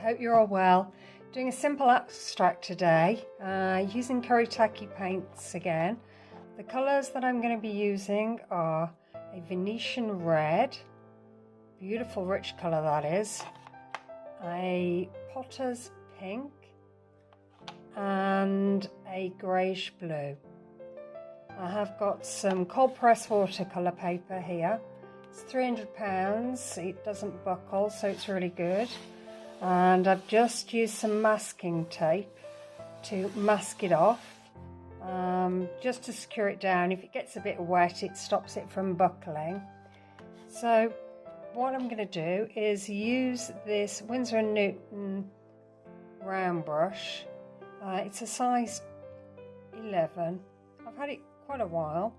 hope you're all well. Doing a simple abstract today, using Kuretake paints again. The colours that I'm going to be using are a Venetian red, beautiful rich colour that is, a potter's pink, and a greyish blue. I have got some cold press watercolour paper here. It's £300, it doesn't buckle, so it's really good. And I've just used some masking tape to mask it off, just to secure it down. If it gets a bit wet, it stops it from buckling. So what I'm going to do is use this Winsor and Newton round brush. It's a size 11. I've had it quite a while.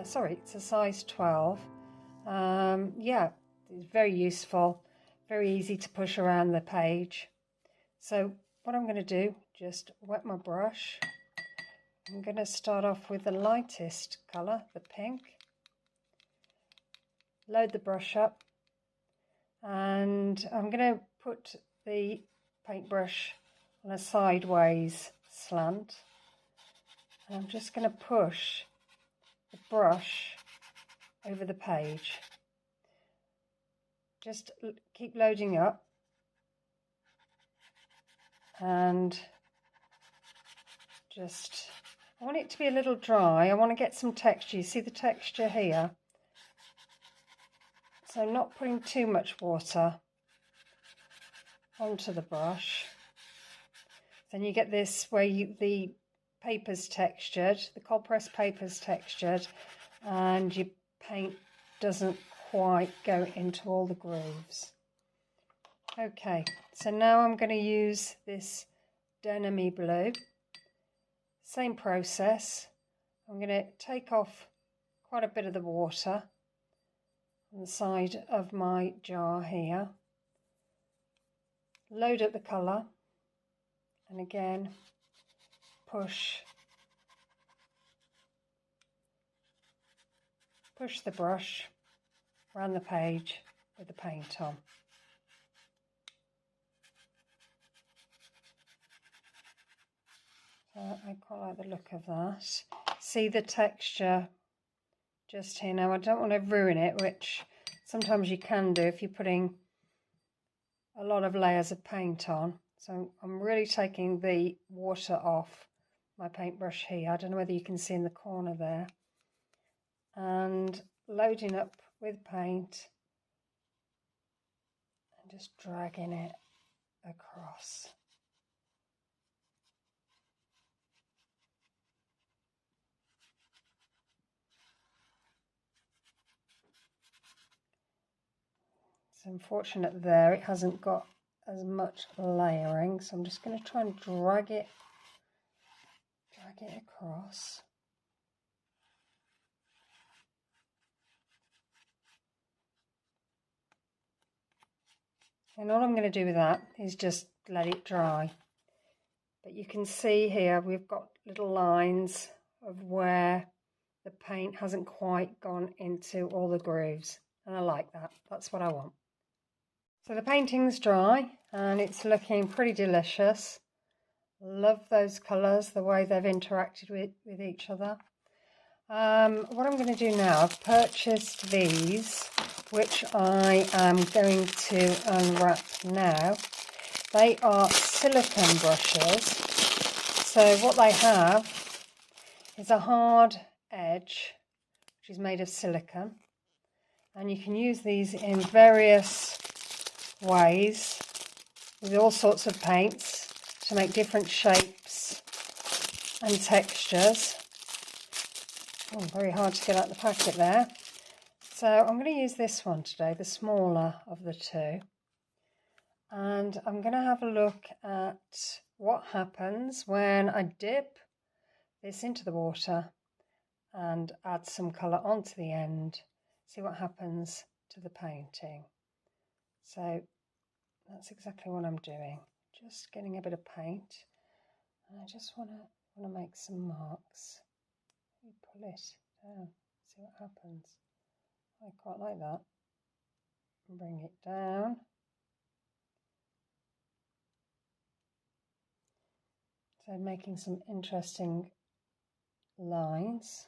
Sorry, it's a size 12. Yeah, it's very useful, very easy to push around the page. So what I'm going to do, just wet my brush. I'm going to start off with the lightest colour, the pink. Load the brush up, and I'm going to put the paintbrush on a sideways slant. And I'm just going to push the brush over the page. Just keep loading up, and I want it to be a little dry. I want to get some texture. You see the texture here? So I'm not putting too much water onto the brush. Then you get this where the paper's textured, the cold press paper's textured, and your paint doesn't quite go into all the grooves. Okay, so now I'm going to use this denim-y blue. Same process. I'm going to take off quite a bit of the water on the side of my jar here. Load up the colour, and again push the brush around the page with the paint on. So I quite like the look of that. See the texture just here. Now I don't want to ruin it, which sometimes you can do if you're putting a lot of layers of paint on. So I'm really taking the water off my paintbrush here. I don't know whether you can see in the corner there. And loading up with paint and just dragging it across. It's unfortunate there, it hasn't got as much layering, so I'm just going to try and drag it across. And all I'm going to do with that is just let it dry. But you can see here we've got little lines of where the paint hasn't quite gone into all the grooves, and I like that. That's what I want. So the painting's dry and it's looking pretty delicious. Love those colours, the way they've interacted with each other. What I'm going to do now, I've purchased these, which I am going to unwrap now. They are silicone brushes. So what they have is a hard edge, which is made of silicone. And you can use these in various ways with all sorts of paints to make different shapes and textures. Oh, very hard to get out the packet there. So I'm going to use this one today, the smaller of the two. And I'm going to have a look at what happens when I dip this into the water and add some colour onto the end. See what happens to the painting. So that's exactly what I'm doing. Just getting a bit of paint, and I just want to make some marks. You pull it down, see what happens. I quite like that. Bring it down. So making some interesting lines.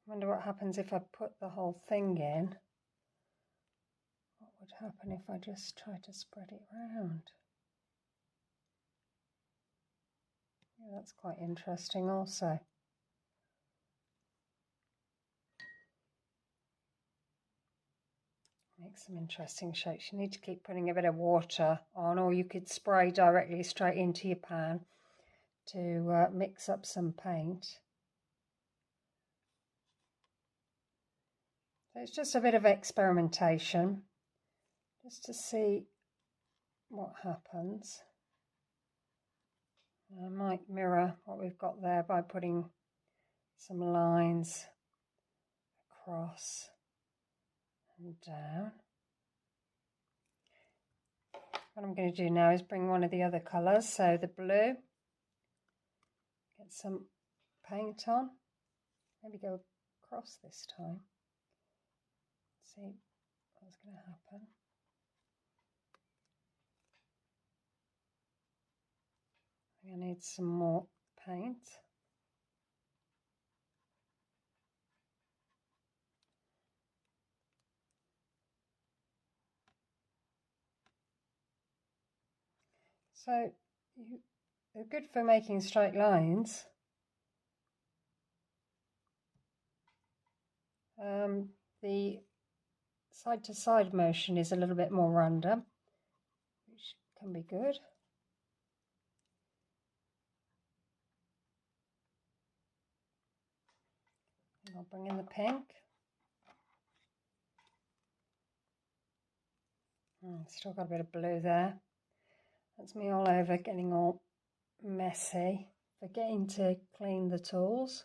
I wonder what happens if I put the whole thing in. What would happen if I just try to spread it around? Yeah, that's quite interesting also. Make some interesting shapes. You need to keep putting a bit of water on, or you could spray directly straight into your pan to mix up some paint. So it's just a bit of experimentation, just to see what happens. I might mirror what we've got there by putting some lines across and down. What I'm going to do now is bring one of the other colours, so the blue, get some paint on, maybe go across this time, see what's going to happen. I need some more paint. So they're good for making straight lines. The side to side motion is a little bit more random, which can be good. And I'll bring in the pink. Still got a bit of blue there. That's me all over, getting all messy, forgetting to clean the tools.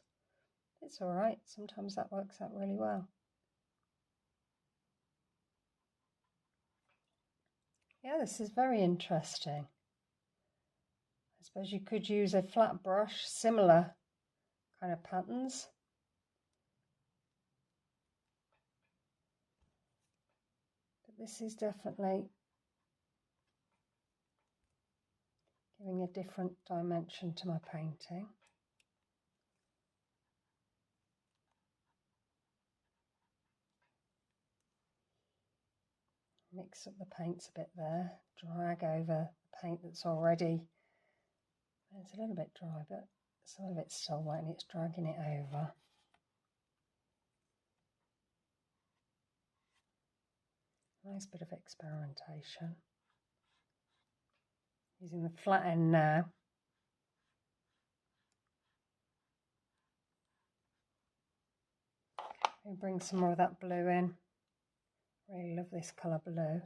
It's all right, sometimes that works out really well. Yeah, this is very interesting. I suppose you could use a flat brush, similar kind of patterns. But this is definitely giving a different dimension to my painting. Mix up the paints a bit there, drag over the paint that's already, it's a little bit dry, but some of it's still wet and it's dragging it over. Nice bit of experimentation. Using the flat end now. We'll bring some more of that blue in. Really love this colour blue.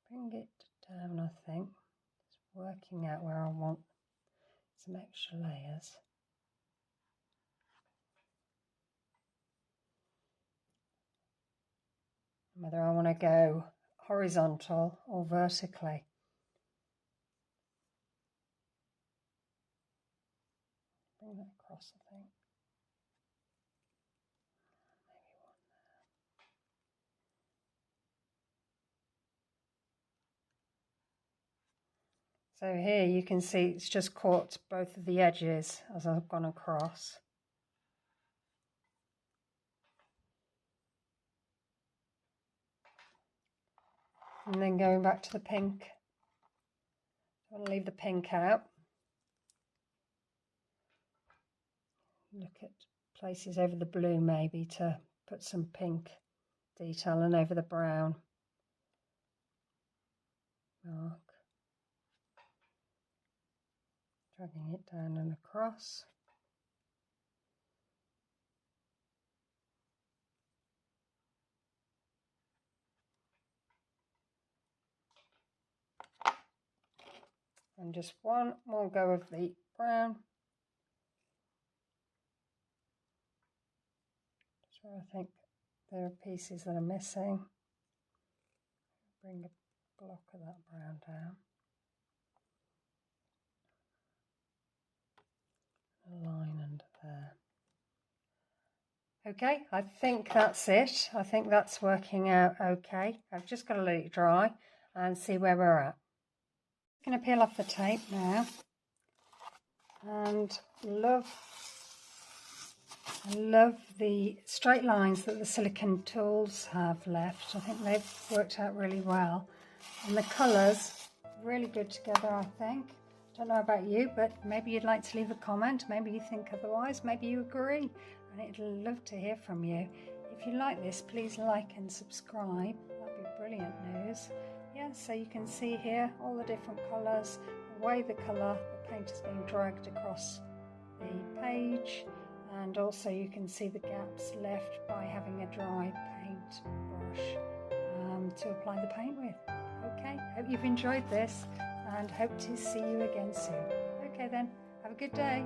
Bring it down, I think. Just working out where I want some extra layers. Whether I want to go horizontal or vertically. Bring that across, I think. So here you can see it's just caught both of the edges as I've gone across. And then going back to the pink. I want to leave the pink out. Look at places over the blue maybe to put some pink detail, and over the brown mark. Dragging it down and across. And just one more go of the brown. So I think there are pieces that are missing. Bring a block of that brown down. A line under there. Okay, I think that's it. I think that's working out okay. I've just got to let it dry and see where we're at. I'm going to peel off the tape now, and I love the straight lines that the Silicone Tools have left. I think they've worked out really well, and the colours really good together, I think. Don't know about you, but maybe you'd like to leave a comment. Maybe you think otherwise. Maybe you agree, and I'd love to hear from you. If you like this, please like and subscribe. That'd be brilliant news. Yeah, so you can see here all the different colours, the way the paint is being dragged across the page, and also you can see the gaps left by having a dry paint brush to apply the paint with. Okay, hope you've enjoyed this and hope to see you again soon. Okay then, have a good day.